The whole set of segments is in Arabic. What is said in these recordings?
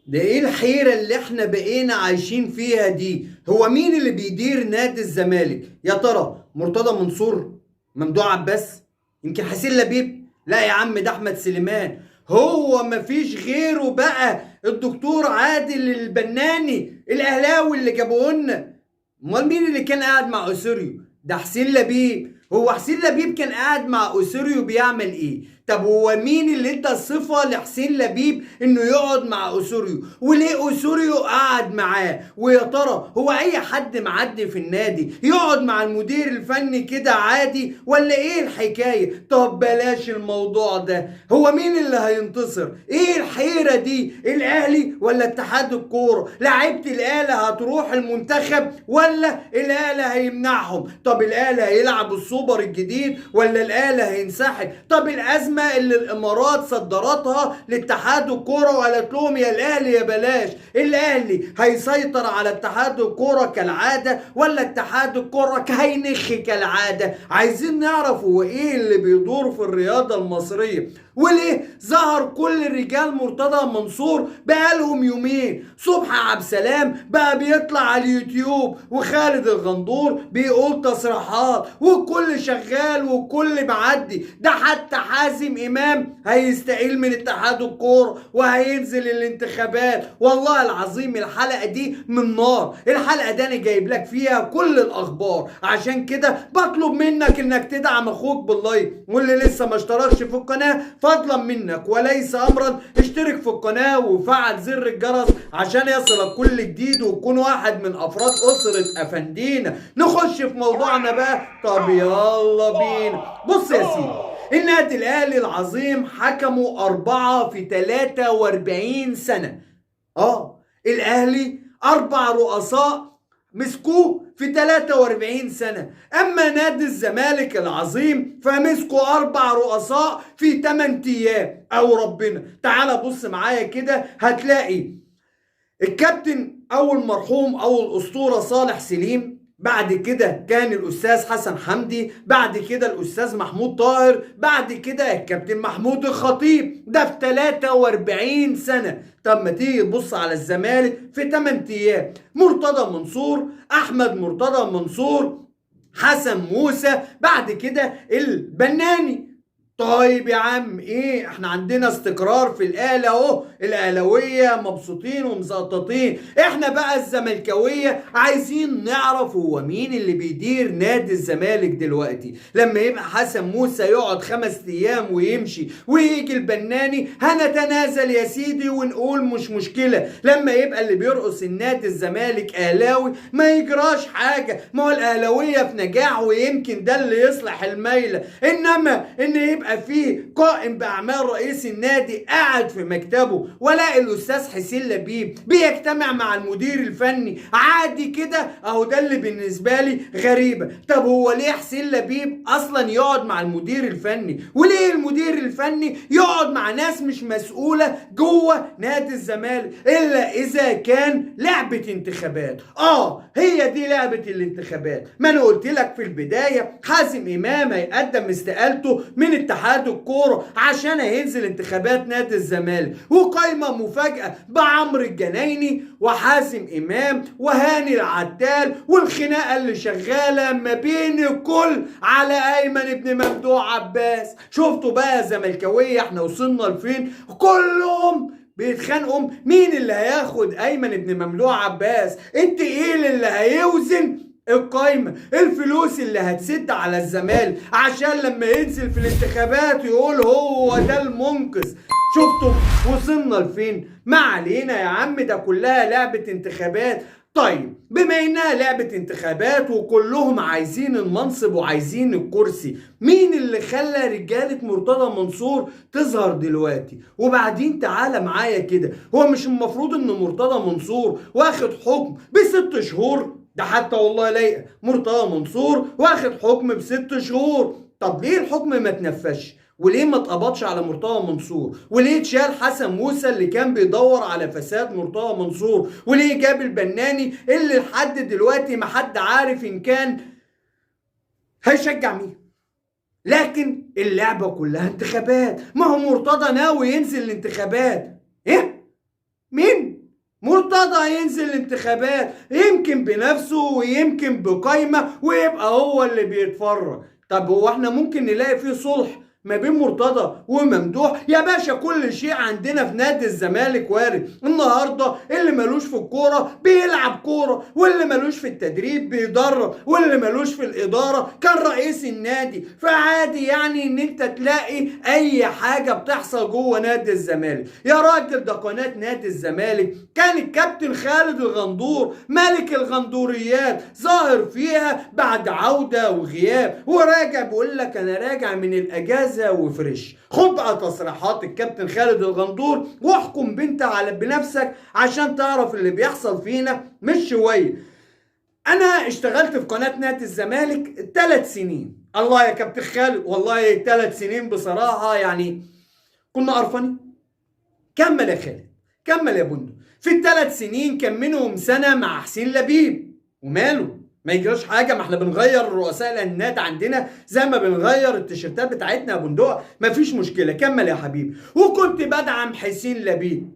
ده ايه الحيرة اللي احنا بقينا عايشين فيها دي؟ هو مين اللي بيدير نادي الزمالك؟ يا ترى مرتضى منصور؟ ممدوح عباس؟ يمكن حسين لبيب؟ لا يا عم، ده احمد سليمان. هو مفيش غيره بقى الدكتور عادل البناني الاهلاوي اللي جابوه لنا. امال مين اللي كان قاعد مع اسوريو؟ ده حسين لبيب. هو حسين لبيب كان قاعد مع اسوريو بيعمل ايه؟ طب هو مين اللي ادى الصفة لحسين لبيب انه يقعد مع اسوريو؟ وليه اسوريو قعد معاه؟ ويا ترى هو اي حد معدي في النادي يقعد مع المدير الفني كده عادي ولا ايه الحكاية؟ طب بلاش الموضوع ده. هو مين اللي هينتصر؟ ايه الحيرة دي؟ الاهلي ولا اتحاد الكورة؟ لعيبة الاهلي هتروح المنتخب ولا الاهلي هيمنعهم؟ طب الاهلي هيلعب السوبر الجديد ولا الاهلي هينسحب؟ طب الازمه اللي الامارات صدرتها لاتحاد الكوره وقالت لهم يا الاهلي يا بلاش، الاهلي هيسيطر على اتحاد الكوره كالعاده ولا اتحاد الكوره هينخ كالعاده؟ عايزين نعرف هو ايه اللي بيدور في الرياضه المصريه، وليه ظهر كل رجال مرتضى منصور بقالهم يومين؟ صبحي عبد السلام بقى بيطلع على اليوتيوب، وخالد الغندور بيقول تصريحات، والكل شغال والكل معدي. ده حتى حازم امام هيستقيل من اتحاد الكوره وهينزل الانتخابات. والله العظيم الحلقه دي من نار. الحلقه دي انا جايب لك فيها كل الاخبار، عشان كده بطلب منك انك تدعم اخوك باللايك، واللي لسه ما اشتركش في القناه فضلا منك وليس امرا اشترك في القناه وفعل زر الجرس عشان يصلك كل جديد وتكون واحد من افراد اسره افندينا. نخش في موضوعنا بقى. طب يلا بينا. بص يا سيدي، النادي الاهلي العظيم حكموا 4 في 43 سنه. الاهلي 4 رؤساء مسكوه في 43 سنة. أما نادي الزمالك العظيم فمسكوا 4 رؤساء في 8 أيام. أو ربنا، تعال بص معايا كده هتلاقي الكابتن أو المرحوم أو الأسطورة صالح سليم، بعد كده كان الأستاذ حسن حمدي، بعد كده الأستاذ محمود طاهر، بعد كده الكابتن محمود الخطيب. ده في 43 سنة. طب ما تيجي تبص على الزمالك في 8 أيام: مرتضى منصور، أحمد مرتضى منصور، حسن موسى، بعد كده البناني. طيب يا عم، ايه، احنا عندنا استقرار في الاهلي اهو، الاهلاويه مبسوطين ومزقططين. احنا بقى الزملكاويه عايزين نعرف هو مين اللي بيدير نادي الزمالك دلوقتي. لما يبقى حسن موسى يقعد 5 ايام ويمشي ويجي البناني هنتنازل يا سيدي ونقول مش مشكله. لما يبقى اللي بيرقص النادي الزمالك اهلاوي ما يجراش حاجه، ما هو الاهلاويه في نجاح ويمكن ده اللي يصلح الميله. انما ان يبقى فيه قائم باعمال رئيس النادي قاعد في مكتبه ولاقي الاستاذ حسين لبيب بيجتمع مع المدير الفني عادي كده، اهو ده اللي بالنسبه لي غريبه. طب هو ليه حسين لبيب اصلا يقعد مع المدير الفني؟ وليه المدير الفني يقعد مع ناس مش مسؤوله جوه نادي الزمالك الا اذا كان لعبه انتخابات؟ هي دي لعبه الانتخابات. ما انا قلت لك في البدايه حازم امام هيقدم استقالته من اتحاد الكوره عشان هينزل انتخابات نادي الزمالك، وقايمه مفاجاه بعمرو الجنايني وحازم امام وهاني العتال، والخناقه اللي شغاله ما بين الكل على ايمن ابن ممدوح عباس. شفتوا بقى يا زملكاويه احنا وصلنا لفين؟ كلهم بيتخانقوا مين اللي هياخد ايمن ابن ممدوح عباس. التقيل اللي هيوزن القايمة، الفلوس اللي هتسد على الزمالك عشان لما ينزل في الانتخابات يقول هو ده المنقذ. شفتوا وصلنا لفين؟ ما علينا يا عم، ده كلها لعبة انتخابات. طيب بما انها لعبة انتخابات وكلهم عايزين المنصب وعايزين الكرسي، مين اللي خلى رجالة مرتضى منصور تظهر دلوقتي؟ وبعدين تعالى معايا كده، هو مش المفروض ان مرتضى منصور واخد حكم ب6 شهور؟ ده حتى والله لايقه مرتضى منصور واخد حكم ب6 شهور. طب ليه الحكم ما تنفذش؟ وليه ما اتقبضش على مرتضى منصور؟ وليه اتشال حسن موسى اللي كان بيدور على فساد مرتضى منصور؟ وليه جاب البناني اللي لحد دلوقتي ما حد عارف ان كان هيشجع مين؟ لكن اللعبه كلها انتخابات. ما هو مرتضى ناوي ينزل الانتخابات. ايه؟ مين؟ مرتضى ينزل الانتخابات يمكن بنفسه ويمكن بقايمة ويبقى هو اللي بيتفرج. طب هو احنا ممكن نلاقي فيه صلح ما بين مرتضى وممدوح؟ يا باشا كل شيء عندنا في نادي الزمالك وارد. النهارده اللي ملوش في الكوره بيلعب كوره، واللي ملوش في التدريب بيدرب، واللي ملوش في الاداره كان رئيس النادي. فعادي يعني ان انت تلاقي اي حاجه بتحصل جوه نادي الزمالك. يا راجل ده قناه نادي الزمالك كان الكابتن خالد الغندور ملك الغندوريات ظاهر فيها بعد عوده وغياب، وراجع بيقول لك انا راجع من الاجازه وفريش. خد بقى تصريحات الكابتن خالد الغندور واحكم بنت على بنفسك عشان تعرف اللي بيحصل فينا مش شويه. انا اشتغلت في قناه نادي الزمالك 3 سنين. الله يا كابتن خالد، والله 3 سنين بصراحه يعني كنا قرفانين. كمل يا خالد، كمل يا بندق. في ال3 سنين كان منهم سنه مع حسين لبيب، وماله؟ ما يجراش حاجه، ما احنا بنغير رؤساء النادي عندنا زي ما بنغير التيشيرتات بتاعتنا يا بندق، مفيش مشكله. كمل يا حبيبي. وكنت بدعم حسين لبيب،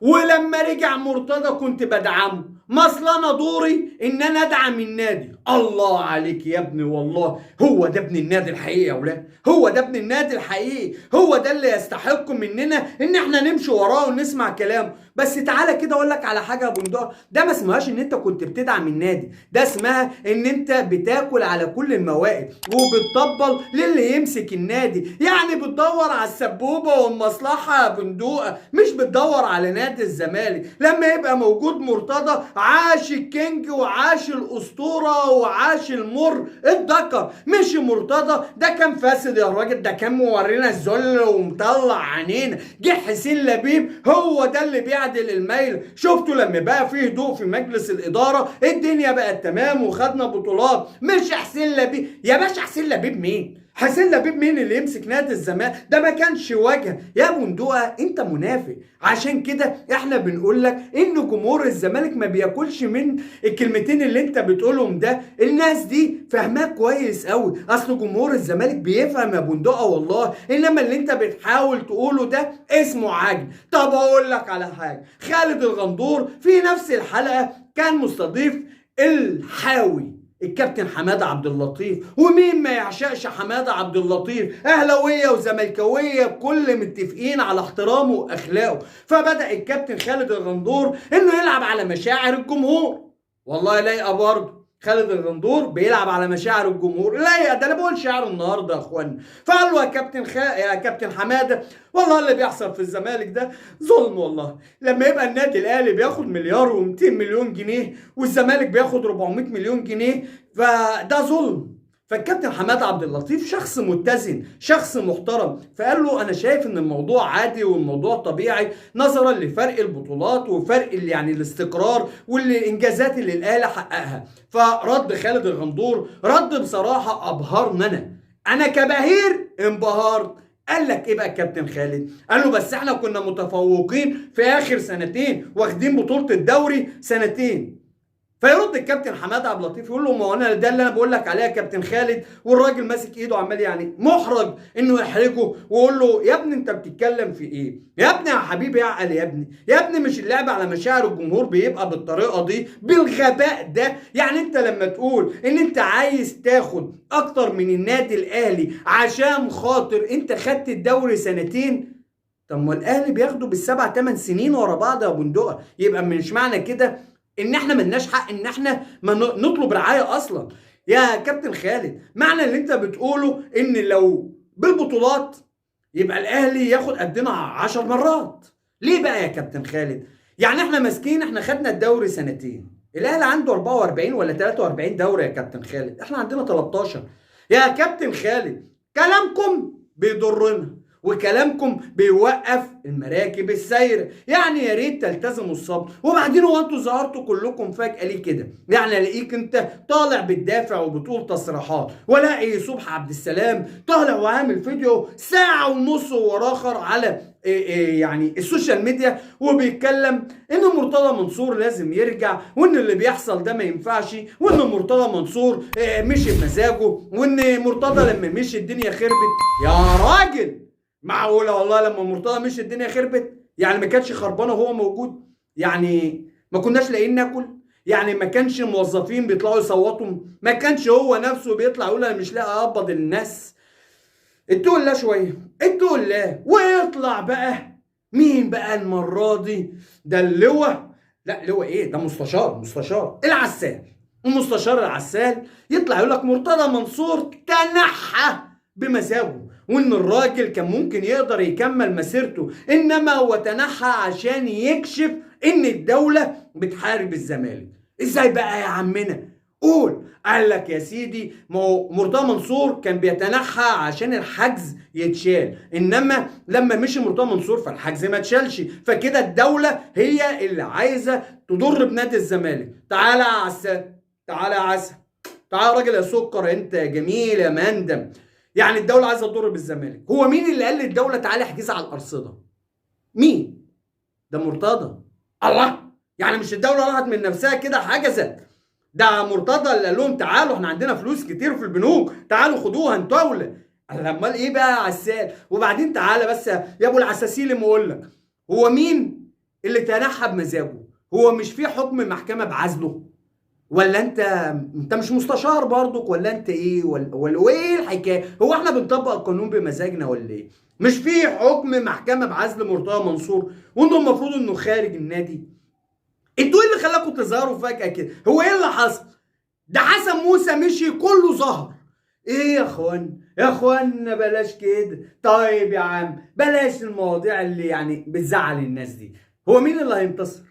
ولما رجع مرتضى كنت بدعمه. ما اصل انا دوري ان انا ادعم النادي. الله عليك يا ابني، والله هو ده ابن النادي الحقيقي يا ولاد، هو ده ابن النادي الحقيقي، هو ده اللي يستحق مننا ان احنا نمشي وراه ونسمع كلامه. بس تعالى كده اقول لك على حاجه يا بندق، ده ما اسمهاش ان انت كنت بتدعم النادي، ده اسمها ان انت بتاكل على كل الموائد وبتطبل للي يمسك النادي. يعني بتدور على السبوبه والمصلحه يا بندقه، مش بتدور على نادي الزمالك. لما يبقى موجود مرتضى عاش الكينج وعاش الاسطوره وعاش المر الدكر، مش مرتضى ده كان فاسد يا راجل، ده كان مورينا الذل ومطلع عينينا. جه حسين لبيب هو ده اللي بيعدل الميل. شفتوا لما بقى فيه هدوء في مجلس الاداره الدنيا بقت تمام وخدنا بطولات، مش حسين لبيب. يا باشا حسين لبيب مين؟ حسين لبيب مين اللي يمسك نادي الزمالك؟ ده ما كانش واجهه يا بندقه، انت منافق. عشان كده احنا بنقول لك ان جمهور الزمالك ما بياكلش من الكلمتين اللي انت بتقولهم ده. الناس دي فاهماه كويس قوي، اصل جمهور الزمالك بيفهم يا بندقه والله، انما اللي انت بتحاول تقوله ده اسمه عجل. طب اقول لك على حاجه، خالد الغندور في نفس الحلقه كان مستضيف الحاوي الكابتن حماده عبد اللطيف، ومين ما يعشقش حماده عبد اللطيف؟ اهلاويه وزملكاويه بكل متفقين على احترامه واخلاقه. فبدا الكابتن خالد الغندور انه يلعب على مشاعر الجمهور. والله لايقه برضه، خالد الغندور بيلعب على مشاعر الجمهور. لا ده انا بقول شعر النهارده يا اخوانا. فقال له يا كابتن حماده، والله اللي بيحصل في الزمالك ده ظلم والله. لما يبقى النادي الاهلي بياخد مليار و200 مليون جنيه والزمالك بياخد 400 مليون جنيه فده ظلم. فالكابتن حماده عبد اللطيف شخص متزن، شخص محترم، فقال له انا شايف ان الموضوع عادي والموضوع طبيعي نظرا لفرق البطولات وفرق يعني الاستقرار والانجازات اللي الاهلي حققها. فرد خالد الغندور رد بصراحه ابهرنا، انا كبهير انبهرت. قال لك ايه بقى الكابتن خالد؟ قال له بس احنا كنا متفوقين في اخر سنتين، واخدين بطوله الدوري سنتين. فيرد الكابتن حماده عبد اللطيف يقول له ما هو انا ده اللي انا بقول لك عليه يا كابتن خالد. والراجل ماسك ايده عمال يعني محرج انه يحرجه ويقول له يا ابني انت بتتكلم في ايه؟ يا ابني يا حبيبي اعقل يا ابني، يا ابني مش اللعب على مشاعر الجمهور بيبقى بالطريقه دي بالغباء ده. يعني انت لما تقول ان انت عايز تاخد اكتر من النادي الاهلي عشان خاطر انت خدت الدوري سنتين، طب ما الاهلي بياخده بالسبع 8 سنين ورا بعض يا بندقه، يبقى مش معنى كده ان احنا ملناش حق ان احنا ما نطلب رعايه اصلا. يا كابتن خالد معنى اللي انت بتقوله ان لو بالبطولات يبقى الاهلي ياخد قدنا 10 مرات. ليه بقى يا كابتن خالد؟ يعني احنا ماسكين، احنا خدنا الدوري سنتين، الاهلي عنده 44 ولا 43 دوري يا كابتن خالد، احنا عندنا 13. يا كابتن خالد كلامكم بيضرنا وكلامكم بيوقف المراكب السايره، يعني يا ريت تلتزموا الصبر. وبعدين هو انتوا ظهرتوا كلكم فجاه ليه كده؟ يعني الاقيك انت طالع بتدافع وبتقول تصريحات، والاقي صبحي عبد السلام طالع وعامل فيديو ساعه ونص وراخر على يعني السوشيال ميديا وبيتكلم ان مرتضى منصور لازم يرجع، وان اللي بيحصل ده ما ينفعش، وان مرتضى منصور مشي بمزاجه، وان مرتضى لما مشي الدنيا خربت. يا راجل معقوله والله لما مرتضى مشي الدنيا خربت؟ يعني ما كانتش خربانه وهو موجود؟ يعني ما كناش لاقيين ناكل؟ يعني ما كانش الموظفين بيطلعوا يصوتوا؟ ما كانش هو نفسه بيطلع يقول انا مش لاقي اقبض الناس؟ اتقوا الله شويه، اتقوا الله. ويطلع بقى مين بقى المره دي؟ ده اللواء، لا لواء ايه ده، مستشار العسال. المستشار العسال يطلع يقول لك مرتضى منصور تنحى بمزاجه، وان الراجل كان ممكن يقدر يكمل مسيرته، انما هو تنحى عشان يكشف ان الدولة بتحارب الزمالك. ازاي بقى يا عمنا؟ قول. قال لك يا سيدي ما هو مرتضى منصور كان بيتنحى عشان الحجز يتشال، انما لما مشي مرتضى منصور فالحجز ما اتشالش، فكده الدولة هي اللي عايزة تضر بنادي الزمالك. تعالى يا عسل، تعالى يا عسل، تعالى يا راجل يا سكر، انت يا جميل يا مندم. يعني الدولة عايزة تضر بالزمالك. هو مين اللي قال للدولة تعالى احجز على الأرصدة؟ مين؟ ده مرتضى. الله، يعني مش الدولة راحت من نفسها كده حجزت؟ ده مرتضى اللي قال لهم تعالوا احنا عندنا فلوس كتير في البنوك، تعالوا خدوها انتوا اولى. امال ايه بقى يا عسال؟ وبعدين تعالى بس يا ابو العساسيل، ما اقول لك هو مين اللي تنحى بمزاجه؟ هو مش في حكم محكمة بعزله؟ ولا انت مش مستشار برضك؟ ولا انت ايه؟ ولا ايه الحكايه؟ هو احنا بنطبق القانون بمزاجنا ولا ايه؟ مش في حكم محكمه بعزل مرتضى منصور وانه المفروض انه خارج النادي؟ انتوا ايه اللي خلاكم تظهروا فجاه كده؟ هو ايه اللي حصل؟ ده حسن موسى مشي كله ظهر. ايه يا اخوان، يا اخوانا بلاش كده. طيب يا عم بلاش المواضيع اللي يعني بتزعل الناس دي. هو مين اللي هينتصر؟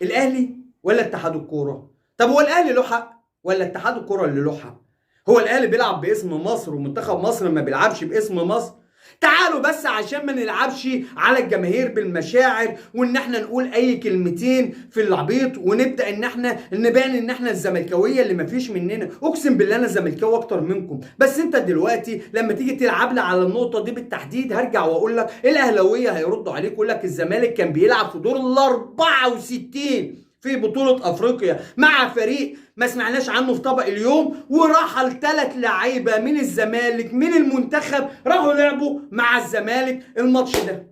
الاهلي ولا اتحاد الكوره؟ طب هو الاهلي له حق ولا اتحاد الكوره اللي له حق؟ هو الاهلي بيلعب باسم مصر ومنتخب مصر ما بيلعبش باسم مصر؟ تعالوا بس عشان ما نلعبش على الجماهير بالمشاعر، وان احنا نقول اي كلمتين في العبيط ونبدا ان احنا نبان ان احنا الزملكاويه اللي مفيش مننا. اقسم بالله انا زملكاوي اكتر منكم، بس انت دلوقتي لما تيجي تلعب لي على النقطه دي بالتحديد هرجع واقول لك الاهلاويه هيردوا عليك يقول لك الزمالك كان بيلعب في دور ال 64 في بطولة افريقيا مع فريق ما سمعناش عنه في طبق اليوم، ورحل 3 لعيبة من الزمالك من المنتخب راحوا لعبوا مع الزمالك الماتش ده.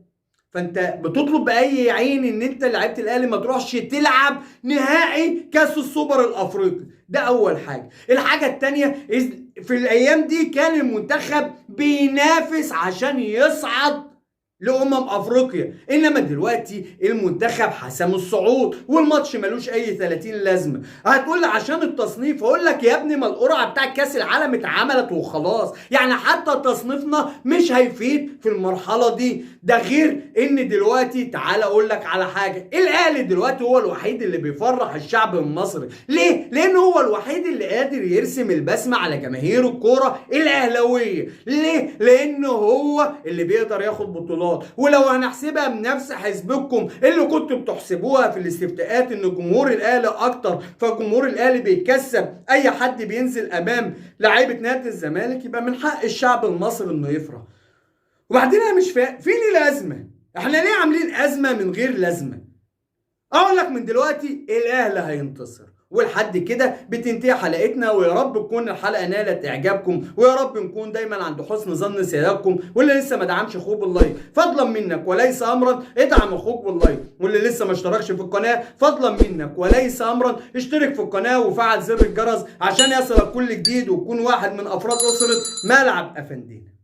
فانت بتطلب باي عين ان انت لعيبه الاهلي ما تروحش تلعب نهائي كاس السوبر الافريقي؟ ده اول حاجه. الحاجه الثانيه، في الايام دي كان المنتخب بينافس عشان يصعد افريقيا، انما دلوقتي المنتخب حسم الصعود والماتش ملوش اي 30 لازمه. هتقول لي عشان التصنيف، اقول لك يا ابني ما القرعه بتاع كاس العالم اتعملت وخلاص، يعني حتى تصنيفنا مش هيفيد في المرحله دي. ده غير ان دلوقتي تعال اقول لك على حاجه، الاهلي دلوقتي هو الوحيد اللي بيفرح الشعب المصري. ليه؟ لان هو الوحيد اللي قادر يرسم البسمه على جماهير الكوره الاهلاويه. ليه؟ لانه هو اللي بيقدر ياخد بطولات. ولو هنحسبها بنفس حسبكم اللي كنتوا بتحسبوها في الاستفتاءات ان جمهور الاهلي اكتر، فجمهور الاهلي بيكسب اي حد بينزل امام لعيبه نادي الزمالك، يبقى من حق الشعب المصري انه يفرح. وبعدين انا مش فاهم فين الازمه؟ احنا ليه عاملين ازمه من غير لازمه؟ اقول لك من دلوقتي الاهلي هينتصر، ولحد كده بتنتهي حلقتنا. ويا رب تكون الحلقه نالت اعجابكم، ويا رب نكون دايما عند حسن ظن سيادتكم. واللي لسه ما دعمش اخوه باللايك فضلا منك وليس امرا ادعم اخوك باللايك، واللي لسه ما اشتركش في القناه فضلا منك وليس امرا اشترك في القناه وفعل زر الجرس عشان يصلك كل جديد وتكون واحد من افراد اسره ملعب افندينا.